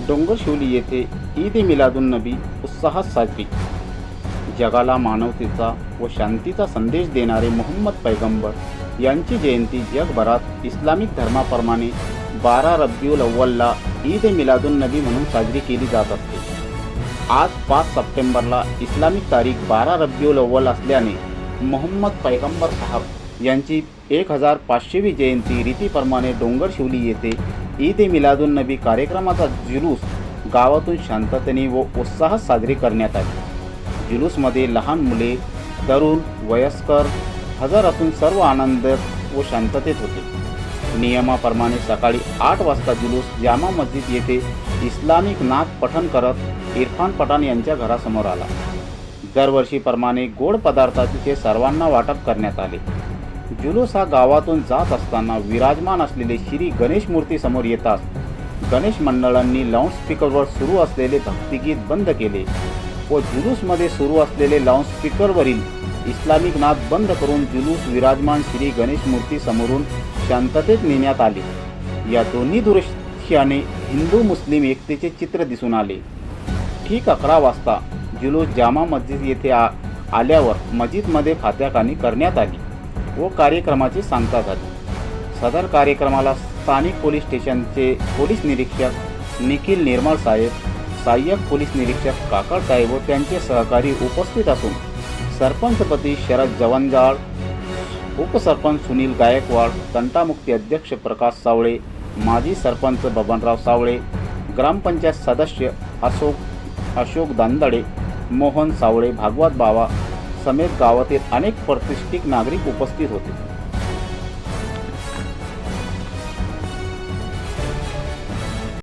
डोंगरशिवली येथे ईद ए मिलादुन्नबी उत्साहात साजरी। जगाला मानवतेचा व शांतीचा संदेश देणारे मोहम्मद पैगंबर यांची जयंती जगभरात इस्लामिक धर्माप्रमाणे 12 रब्बिउल अव्वलला ईद ए मिलादुन्नबी म्हणून साजरी केली जात असते। आज 5 सप्टेंबरला इस्लामिक तारीख 12 रब्बिउल अव्वल असल्याने मोहम्मद पैगंबर साहब यांची 1500वी जयंती रीतीप्रमाणे डोंगरशिवली येथे ईद ए मिलादुन्नबी कार्यक्रमाचा जुलूस गावातून शांततेने व उत्साहात साजरी करण्यात आली। जुलूसमध्ये लहान मुले, तरुण, वयस्कर हजर असून सर्व आनंदात व शांततेत होते। नियमाप्रमाणे सकाळी 8 वाजता जुलूस जामा मस्जिद येथे इस्लामिक नाथ पठण करत इरफान पठाण यांच्या घरासमोर आला। दरवर्षीप्रमाणे गोड पदार्थाचे सर्वांना वाटप करण्यात आले। जुलूस हा गावातून जात असताना विराजमान असलेले श्री गणेश मूर्ती समोर येताच गणेश मंडळांनी लाऊडस्पीकरवर सुरू असलेले भक्तिगीत बंद केले व जुलूसमध्ये सुरू असलेले लाऊडस्पीकरवरील इस्लामिक नाद बंद करून जुलूस विराजमान श्री गणेश मूर्ती समोरून शांततेत नेण्यात आले। या दोन्ही दृश्याने हिंदू मुस्लिम एकतेचे चित्र दिसून आले। ठीक 11 वाजता जुलूस जामा मस्जिद येथे आल्यावर मस्जिदमध्ये फात्याखानी करण्यात आली व कार्यक्रमाची सांगता झाली। सदर कार्यक्रमाला स्थानिक पोलीस स्टेशनचे पोलीस निरीक्षक निखिल निर्मल साहेब, सहाय्यक पोलीस निरीक्षक काकड साहेब व त्यांचे सहकारी उपस्थित असून सरपंचपदी शरद जवंजाळ, उपसरपंच सुनील गायकवाड, तंटामुक्ती अध्यक्ष प्रकाश सावळे, माजी सरपंच बबनराव सावळे, ग्रामपंचायत सदस्य अशोक दांदडे, मोहन सावळे, भागवत बावा समेत गावातील अनेक प्रतिष्ठित नागरिक उपस्थित होते।